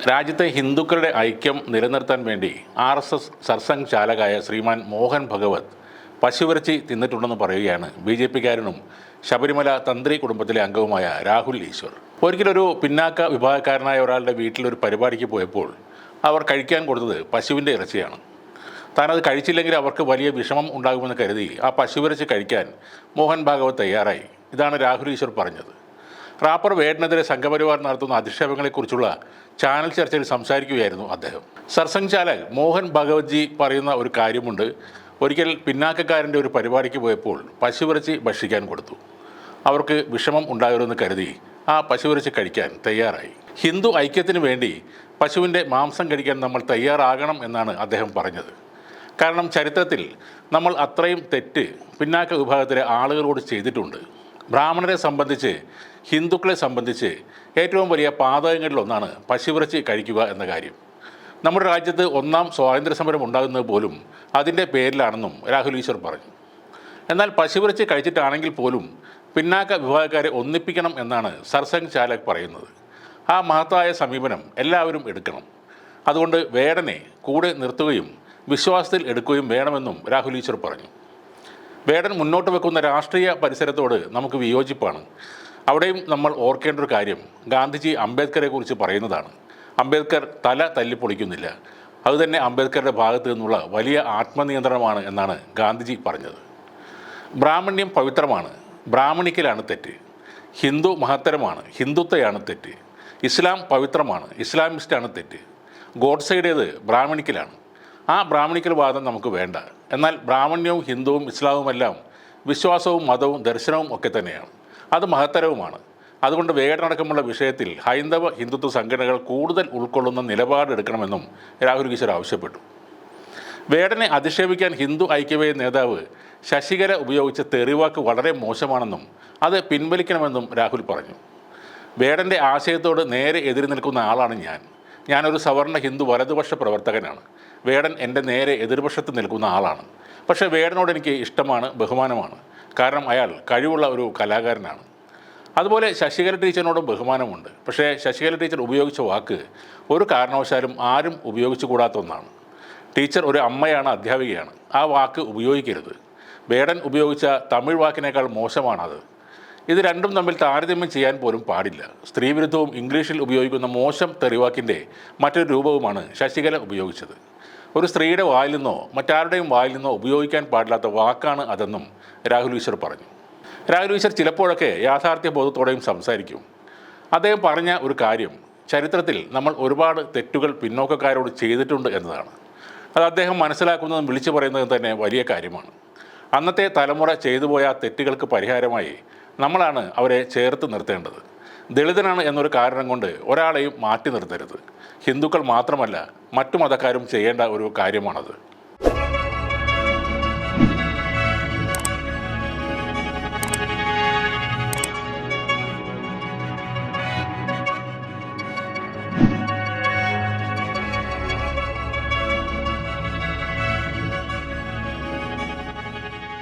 രാജ്യത്തെ ഹിന്ദുക്കളുടെ ഐക്യം നിലനിർത്താൻ വേണ്ടി RSS സർസംഘ് ചാലകായ ശ്രീമാൻ മോഹൻ ഭഗവത് പശുവിറച്ചി തിന്നിട്ടുണ്ടെന്ന് പറയുകയാണ് BJPക്കാരനും ശബരിമല തന്ത്രി കുടുംബത്തിലെ അംഗവുമായ രാഹുൽ ഈശ്വർ. ഒരിക്കലൊരു പിന്നാക്ക വിഭാഗക്കാരനായ ഒരാളുടെ വീട്ടിലൊരു പരിപാടിക്ക് പോയപ്പോൾ അവർ കഴിക്കാൻ കൊടുത്തത് പശുവിൻ്റെ ഇറച്ചിയാണ്. താനത് കഴിച്ചില്ലെങ്കിൽ അവർക്ക് വലിയ വിഷമം ഉണ്ടാകുമെന്ന് കരുതി ആ പശുവിറച്ചി കഴിക്കാൻ മോഹൻ ഭാഗവത് തയ്യാറായി. ഇതാണ് രാഹുൽ ഈശ്വർ പറഞ്ഞത്. റാപ്പർ വേടനെതിരെ സംഘപരിവാർ നടത്തുന്ന അധിക്ഷേപങ്ങളെക്കുറിച്ചുള്ള ചാനൽ ചർച്ചയിൽ സംസാരിക്കുകയായിരുന്നു അദ്ദേഹം. സർസംഘ് ചാലക് മോഹൻ ഭഗവത്ജി പറയുന്ന ഒരു കാര്യമുണ്ട്. ഒരിക്കൽ പിന്നാക്കക്കാരൻ്റെ ഒരു പരിപാടിക്ക് പോയപ്പോൾ പശുവിറച്ചി ഭക്ഷിക്കാൻ കൊടുത്തു. അവർക്ക് വിഷമം ഉണ്ടാകരുമെന്ന് കരുതി ആ പശുവിറച്ചി കഴിക്കാൻ തയ്യാറായി. ഹിന്ദു ഐക്യത്തിന് വേണ്ടി പശുവിൻ്റെ മാംസം കഴിക്കാൻ നമ്മൾ തയ്യാറാകണം എന്നാണ് അദ്ദേഹം പറഞ്ഞത്. കാരണം ചരിത്രത്തിൽ നമ്മൾ അത്രയും തെറ്റ് പിന്നാക്ക വിഭാഗത്തിലെ ആളുകളോട് ചെയ്തിട്ടുണ്ട്. ബ്രാഹ്മണരെ സംബന്ധിച്ച്, ഹിന്ദുക്കളെ സംബന്ധിച്ച് ഏറ്റവും വലിയ പാതകങ്ങളിലൊന്നാണ് പശുവിറച്ചി കഴിക്കുക എന്ന കാര്യം. നമ്മുടെ രാജ്യത്ത് ഒന്നാം സ്വാതന്ത്ര്യ സമരം ഉണ്ടാകുന്നത് പോലും അതിൻ്റെ പേരിലാണെന്നും രാഹുൽ ഈശ്വർ പറഞ്ഞു. എന്നാൽ പശുവിറച്ചി കഴിച്ചിട്ടാണെങ്കിൽ പോലും പിന്നാക്ക വിഭാഗക്കാരെ ഒന്നിപ്പിക്കണം എന്നാണ് സർസംഘ് ചാലക് പറയുന്നത്. ആ മഹത്തായ സമീപനം എല്ലാവരും എടുക്കണം. അതുകൊണ്ട് വേടനെ കൂടെ നിർത്തുകയും വിശ്വാസത്തിൽ എടുക്കുകയും വേണമെന്നും രാഹുൽ ഈശ്വർ പറഞ്ഞു. വേടൻ മുന്നോട്ട് വെക്കുന്ന രാഷ്ട്രീയ പരിസരത്തോട് നമുക്ക് വിയോജിപ്പാണ്. അവിടെയും നമ്മൾ ഓർക്കേണ്ട ഒരു കാര്യം ഗാന്ധിജി അംബേദ്കറെ കുറിച്ച് പറയുന്നതാണ്. അംബേദ്കർ തല തല്ലിപ്പൊളിക്കുന്നില്ല. അതുതന്നെ അംബേദ്കറുടെ ഭാഗത്തു നിന്നുള്ള വലിയ ആത്മനിയന്ത്രണമാണ് എന്നാണ് ഗാന്ധിജി പറഞ്ഞത്. ബ്രാഹ്മണ്യം പവിത്രമാണ്, ബ്രാഹ്മണിക്കലാണ് തെറ്റ്. ഹിന്ദു മഹത്തരമാണ്, ഹിന്ദുത്വയാണ് തെറ്റ്. ഇസ്ലാം പവിത്രമാണ്, ഇസ്ലാമിസ്റ്റാണ് തെറ്റ്. ഗോഡ്സയുടേത് ബ്രാഹ്മണിക്കലാണ്. ആ ബ്രാഹ്മണിക്കൽ വാദം നമുക്ക് വേണ്ട. എന്നാൽ ബ്രാഹ്മണ്യവും ഹിന്ദുവും ഇസ്ലാമുമെല്ലാം വിശ്വാസവും മതവും ദർശനവും ഒക്കെ തന്നെയാണ്. അത് മഹത്തരവുമാണ്. അതുകൊണ്ട് വേടനടക്കമുള്ള വിഷയത്തിൽ ഹൈന്ദവ ഹിന്ദുത്വ സംഘടനകൾ കൂടുതൽ ഉൾക്കൊള്ളുന്ന നിലപാടെടുക്കണമെന്നും രാഹുൽ ഈശ്വർ ആവശ്യപ്പെട്ടു. വേടനെ അധിക്ഷേപിക്കാൻ ഹിന്ദു ഐക്യവേദി നേതാവ് ശശികല ഉപയോഗിച്ച തെറിവാക്ക് വളരെ മോശമാണെന്നും അത് പിൻവലിക്കണമെന്നും രാഹുൽ പറഞ്ഞു. വേടൻ്റെ ആശയത്തോട് നേരെ എതിര് നിൽക്കുന്ന ആളാണ് ഞാനൊരു സവർണ ഹിന്ദു വലതുപക്ഷ പ്രവർത്തകനാണ്. വേടൻ എൻ്റെ നേരെ എതിർപക്ഷത്ത് നിൽക്കുന്ന ആളാണ്. പക്ഷേ വേടനോട് എനിക്ക് ഇഷ്ടമാണ്, ബഹുമാനമാണ്. കാരണം അയാൾ കഴിവുള്ള ഒരു കലാകാരനാണ്. അതുപോലെ ശശികല ടീച്ചറിനോടും ബഹുമാനമുണ്ട്. പക്ഷേ ശശികല ടീച്ചർ ഉപയോഗിച്ച വാക്ക് ഒരു കാരണവശാലും ആരും ഉപയോഗിച്ചു കൂടാത്ത ഒന്നാണ്. ടീച്ചർ ഒരു അമ്മയാണ്, അധ്യാപികയാണ്. ആ വാക്ക് ഉപയോഗിക്കരുത്. വേടൻ ഉപയോഗിച്ച തമിഴ് വാക്കിനേക്കാൾ മോശമാണത്. ഇത് രണ്ടും തമ്മിൽ താരതമ്യം ചെയ്യാൻ പോലും പാടില്ല. സ്ത്രീവിരുദ്ധവും ഇംഗ്ലീഷിൽ ഉപയോഗിക്കുന്ന മോശം തെറിവാക്കിൻ്റെ മറ്റൊരു രൂപവുമാണ് ശശികല ഉപയോഗിച്ചത്. ഒരു സ്ത്രീയുടെ വായിൽ നിന്നോ മറ്റാരുടെയും വായിൽ നിന്നോ ഉപയോഗിക്കാൻ പാടില്ലാത്ത വാക്കാണ് അതെന്നും രാഹുൽ ഈശ്വർ പറഞ്ഞു. രാഹുൽ ഈശ്വർ ചിലപ്പോഴൊക്കെ യാഥാർത്ഥ്യ ബോധത്തോടെയും സംസാരിക്കും. അദ്ദേഹം പറഞ്ഞ ഒരു കാര്യം ചരിത്രത്തിൽ നമ്മൾ ഒരുപാട് തെറ്റുകൾ പിന്നോക്കക്കാരോട് ചെയ്തിട്ടുണ്ട് എന്നതാണ്. അത് അദ്ദേഹം മനസ്സിലാക്കുന്നതും വിളിച്ചു പറയുന്നതും തന്നെ വലിയ കാര്യമാണ്. അന്നത്തെ തലമുറ ചെയ്തു പോയ തെറ്റുകൾക്ക് പരിഹാരമായി നമ്മളാണ് അവരെ ചേർത്ത് നിർത്തേണ്ടത്. ദളിതനാണ് എന്നൊരു കാരണം കൊണ്ട് ഒരാളെയും മാറ്റി നിർത്തരുത്. ഹിന്ദുക്കൾ മാത്രമല്ല, മറ്റു മതക്കാരും ചെയ്യേണ്ട ഒരു കാര്യമാണത്.